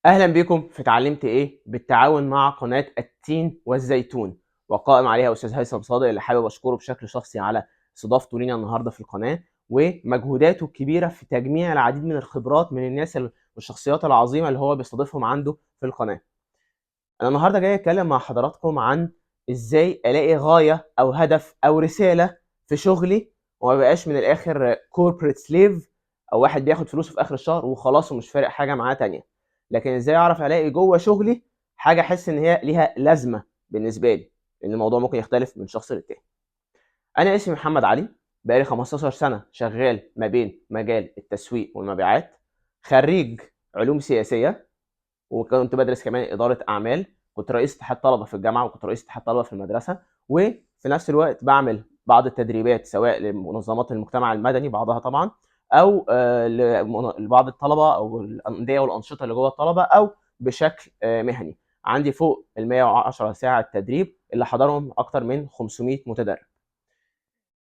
أهلا بكم في اتعلمت إيه بالتعاون مع قناة التين والزيتون، وقائم عليها أستاذ هيثم صادق اللي حابب أشكره بشكل شخصي على استضافته لينا النهاردة في القناة ومجهوداته الكبيرة في تجميع العديد من الخبرات من الناس والشخصيات العظيمة اللي هو بيستضيفهم عنده في القناة. أنا النهاردة جاي أتكلم مع حضراتكم عن إزاي ألاقي غاية أو هدف أو رسالة في شغلي وما بقاش من الآخر كوربريت سليف أو واحد بياخد فلوسه في آخر الشهر وخلاص ومش فارق حاجة معاه تانية، لكن إزاي أعرف ألاقي جوه شغلي حاجة أحس إن هي ليها لازمة بالنسبة لي، لأن الموضوع ممكن يختلف من شخص للتاني. أنا اسمي محمد علي، بقالي 15 سنة شغال ما بين مجال التسويق والمبيعات، خريج علوم سياسية، وكنت بدرس كمان اداره اعمال، كنت رئيس اتحاد طلبه في الجامعه وكنت رئيس اتحاد طلبه في المدرسه، وفي نفس الوقت بعمل بعض التدريبات سواء لمنظمات المجتمع المدني بعضها طبعا، او لبعض الطلبه او الانديه والانشطه اللي جوه الطلبه، او بشكل مهني. عندي فوق ال 110 ساعه تدريب اللي حضرهم اكتر من 500 متدرب.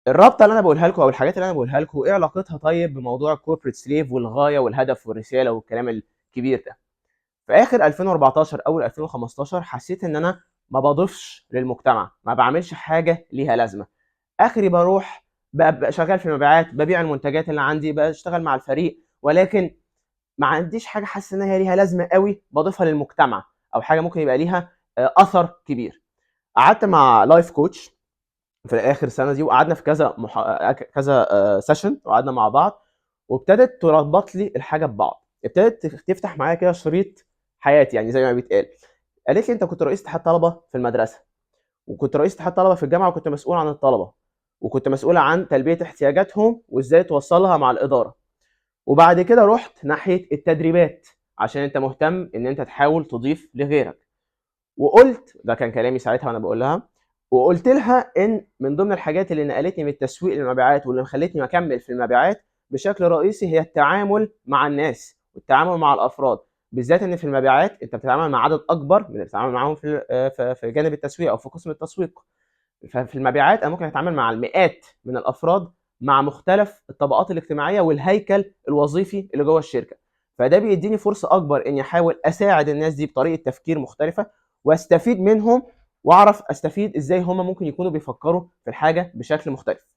الرابطه اللي انا بقولها لكم او الحاجات اللي انا بقولها لكم ايه علاقتها طيب بموضوع الكوربريت سليف والغايه والهدف والرساله والكلام الكبير ده؟ في اخر 2014 اول 2015 حسيت ان انا ما بضيفش للمجتمع، ما بعملش حاجه ليها لازمه. اخري بروح ببقى شغال في المبيعات، ببيع المنتجات اللي عندي، بشتغل مع الفريق، ولكن ما عنديش حاجه حاسس ان هي ليها لازمه قوي بضيفها للمجتمع او حاجه ممكن يبقى ليها اثر كبير. قعدت مع لايف كوتش في اخر سنه دي وقعدنا في كذا سيشن وقعدنا مع بعض، وابتدت تربط لي الحاجه ببعض، ابتدت تفتح معايا كده شريط حياتي يعني زي ما بيتقال. قالت لي انت كنت رئيس اتحاد طلبه في المدرسه، وكنت رئيس اتحاد طلبه في الجامعه، وكنت مسؤول عن الطلبه، وكنت مسؤول عن تلبيه احتياجاتهم وازاي توصلها مع الاداره، وبعد كده رحت ناحيه التدريبات عشان انت مهتم ان انت تحاول تضيف لغيرك. وقلت ده كان كلامي ساعتها وانا بقول لها، وقلت لها ان من ضمن الحاجات اللي نقلتني من التسويق للمبيعات واللي خلتني اكمل في المبيعات بشكل رئيسي هي التعامل مع الناس والتعامل مع الافراد، بالذات ان في المبيعات انت بتتعامل مع عدد اكبر من اللي بتتعامل معاهم في جانب التسويق او في قسم التسويق. ففي المبيعات انا ممكن اتعامل مع المئات من الافراد مع مختلف الطبقات الاجتماعيه والهيكل الوظيفي اللي جوه الشركه، فده بيديني فرصه اكبر اني احاول اساعد الناس دي بطريقه تفكير مختلفه واستفيد منهم، واعرف استفيد ازاي هم ممكن يكونوا بيفكروا في الحاجه بشكل مختلف.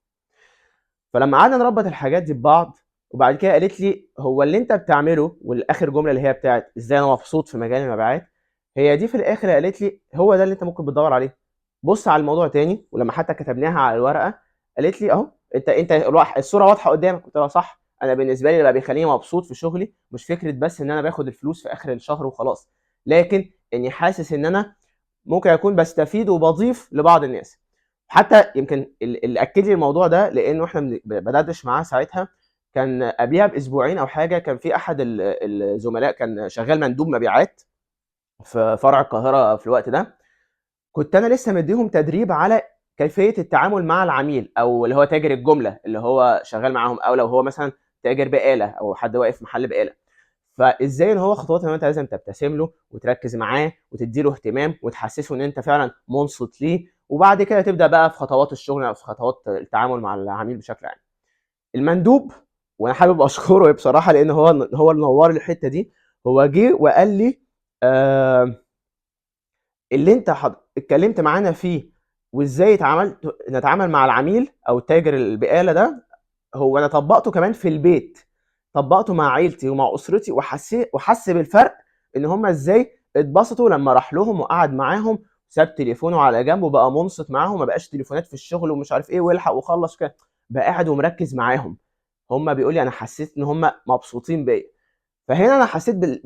فلما قعدنا نربط الحاجات دي ببعض، وبعد كده قالت لي هو اللي انت بتعمله، والاخر جمله اللي هي بتاعت ازاي انا مبسوط في مجال المبيعات، هي دي في الاخر قالت لي هو ده اللي انت ممكن بتدور عليه. بص على الموضوع تاني، ولما حتى كتبناها على الورقه قالت لي اهو انت الصوره واضحه قدامك. قلت لها صح، انا بالنسبه لي اللي بيخليني مبسوط في شغلي مش فكره بس ان انا باخد الفلوس في اخر الشهر وخلاص، لكن اني حاسس ان انا ممكن اكون بستفيد وبضيف لبعض الناس. حتى يمكن اللي اكد لي الموضوع ده لانه احنا بدردش معاه ساعتها، كان قبلها باسبوعين او حاجه كان في احد الزملاء كان شغال مندوب مبيعات في فرع القاهره في الوقت ده، كنت انا لسه مديهم تدريب على كيفيه التعامل مع العميل او اللي هو تاجر الجمله اللي هو شغال معاهم، او لو هو مثلا تاجر بقاله او حد واقف محل بقاله، فازاي ان هو خطوات ان انت لازم تبتسم له وتركز معاه وتدي له اهتمام وتحسسه ان انت فعلا منصت ليه، وبعد كده تبدا بقى في خطوات الشغل او في خطوات التعامل مع العميل بشكل عام. المندوب، وانا حابب اشكره بصراحه لان هو اللي نور لي الحته دي، هو جه وقال لي آه اللي انت اتكلمت معانا فيه وازاي نتعامل مع العميل او تاجر البقاله ده، هو انا طبقته كمان في البيت، طبقته مع عيلتي ومع اسرتي، وحس بالفرق ان هم ازاي اتبسطوا لما راح لهم وقعد معاهم، ساب تليفونه على جنب وبقى منصت معاهم، ما بقاش تليفونات في الشغل ومش عارف ايه والحق وخلص كده، بقى قاعد ومركز معاهم. هم بيقول لي انا حسيت ان هم مبسوطين بيا. فهنا انا حسيت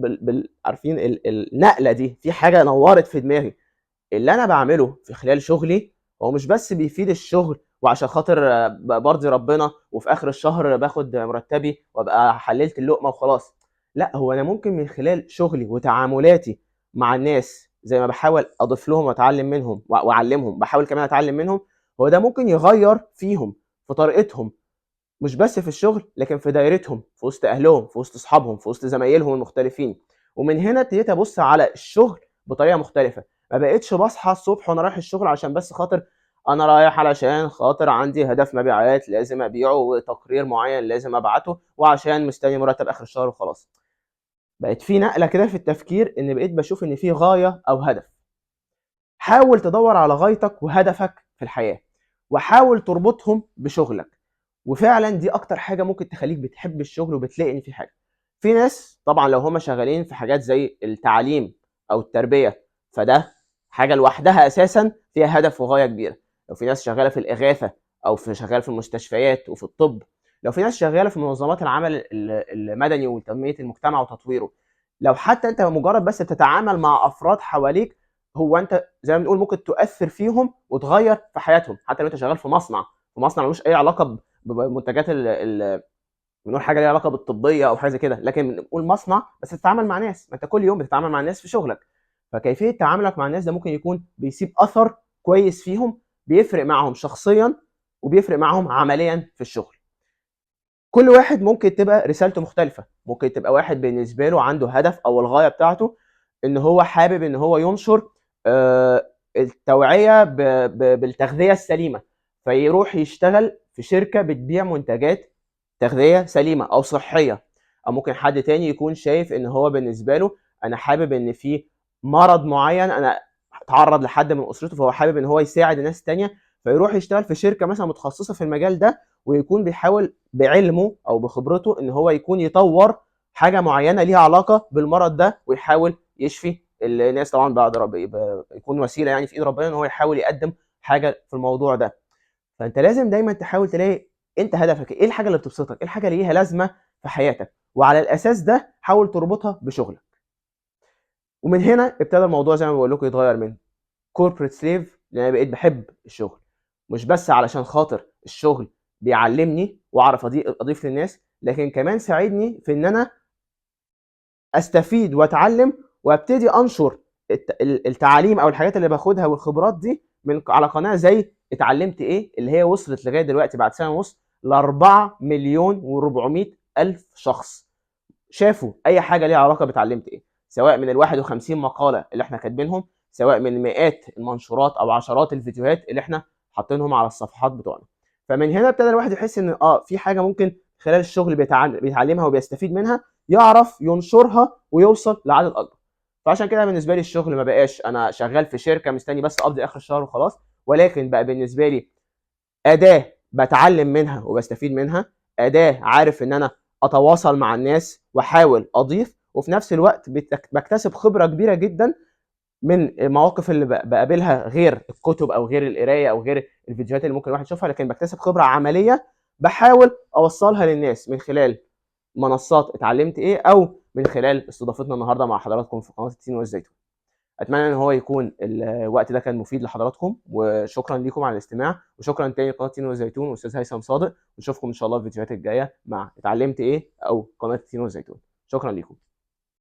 عارفين النقله دي في حاجه نورت في دماغي، اللي انا بعمله في خلال شغلي هو مش بس بيفيد الشغل وعشان خاطر برضي ربنا وفي اخر الشهر باخد مرتبي وابقى حللت اللقمه وخلاص، لا هو انا ممكن من خلال شغلي وتعاملاتي مع الناس زي ما بحاول اضيف لهم واتعلم منهم واعلمهم، بحاول كمان اتعلم منهم، هو ده ممكن يغير فيهم في طريقتهم، مش بس في الشغل لكن في دايرتهم، في وسط اهلهم، في وسط اصحابهم، في وسط زمايلهم المختلفين. ومن هنا ابتديت ابص على الشغل بطريقه مختلفه، ما بقتش بصحى الصبح وانا رايح الشغل عشان بس خاطر انا رايح علشان خاطر عندي هدف مبيعات لازم ابيعه وتقرير معين لازم ابعته وعشان مستني مرتب اخر الشهر وخلاص. بقت في نقله كده في التفكير، ان بقيت بشوف ان في غايه او هدف. حاول تدور على غايتك وهدفك في الحياه، وحاول تربطهم بشغلك. وفعلا دي اكتر حاجه ممكن تخليك بتحب الشغل وبتلاقي ان في حاجه. في ناس طبعا لو هم شغالين في حاجات زي التعليم او التربيه، فده حاجه لوحدها اساسا فيها هدف وغايه كبيره. لو في ناس شغاله في الاغاثه، او شغاله في المستشفيات وفي الطب، لو في ناس شغاله في منظمات العمل المدني وتنميه المجتمع وتطويره، لو حتى انت مجرد بس بتتعامل مع افراد حواليك، هو انت زي ما بنقول ممكن تؤثر فيهم وتغير في حياتهم. حتى لو انت شغال في مصنع، ملوش اي علاقه بمنتجات بنقول حاجه ليها علاقه بالطبيه او حاجه زي كده، لكن بنقول مصنع بس بتتعامل مع ناس، ما انت كل يوم بتتعامل مع الناس في شغلك. فكيفيه تعاملك مع الناس ده ممكن يكون بيسيب اثر كويس فيهم، بيفرق معاهم شخصيا وبيفرق معاهم عمليا في الشغل. كل واحد ممكن تبقى رسالته مختلفه. ممكن تبقى واحد بالنسبه له عنده هدف او الغايه بتاعته ان هو حابب ان هو ينشر التوعيه بالتغذيه السليمه، فيروح يشتغل في شركه بتبيع منتجات تغذيه سليمه او صحيه. او ممكن حد تاني يكون شايف ان هو بالنسبه له انا حابب ان في مرض معين انا اتعرض لحد من اسرته، فهو حابب ان هو يساعد ناس تانية، فيروح يشتغل في شركه مثلا متخصصه في المجال ده، ويكون بيحاول بعلمه او بخبرته ان هو يكون يطور حاجه معينه ليها علاقه بالمرض ده، ويحاول يشفي الناس. طبعا بعد يكون وسيله يعني في ايد ربنا ان هو يحاول يقدم حاجه في الموضوع ده. فانت لازم دايما تحاول تلاقي انت هدفك ايه، الحاجه اللي بتبسطك، ايه الحاجه اللي ليها لازمه في حياتك، وعلى الاساس ده حاول تربطها بشغلك. ومن هنا ابتدى الموضوع زي ما بقول لكم يتغير من كوربريت سليف، لان انا بقيت بحب الشغل، مش بس علشان خاطر الشغل بيعلمني واعرف اضيف للناس، لكن كمان ساعدني في ان انا استفيد واتعلم وابتدي انشر التعاليم او الحاجات اللي باخدها والخبرات دي من على قناه زي اتعلمت ايه، اللي هي وصلت لغايه دلوقتي بعد سنه ونص ل 4 مليون و400 الف شخص شافوا اي حاجه ليها علاقه باتعلمت ايه، سواء من ال 51 مقاله اللي احنا كاتبينهم، سواء من مئات المنشورات او عشرات الفيديوهات اللي احنا حاطينهم على الصفحات بتوعنا. فمن هنا ابتدى الواحد يحس ان في حاجه ممكن خلال الشغل بيتعلمها وبيستفيد منها، يعرف ينشرها ويوصل لعدد اكبر. فعشان كده بالنسبه لي الشغل ما بقاش انا شغال في شركه مستني بس اقضي اخر الشهر وخلاص، ولكن بقى بالنسبه لي اداه بتعلم منها وبستفيد منها، اداه عارف ان انا اتواصل مع الناس واحاول اضيف، وفي نفس الوقت بكتسب خبره كبيره جدا من المواقف اللي بقابلها غير الكتب او غير القرايه او غير الفيديوهات اللي ممكن الواحد يشوفها، لكن بكتسب خبره عمليه بحاول اوصلها للناس من خلال منصات اتعلمت ايه، او من خلال استضافتنا النهارده مع حضراتكم في قناه التين والزيتون. اتمنى ان هو يكون الوقت ده كان مفيد لحضراتكم، وشكرا لكم على الاستماع، وشكرا تاني لقناه التين والزيتون واستاذ هيثم صادق. ونشوفكم ان شاء الله في الفيديوهات الجايه مع اتعلمت ايه او قناه التين والزيتون. شكرا لكم.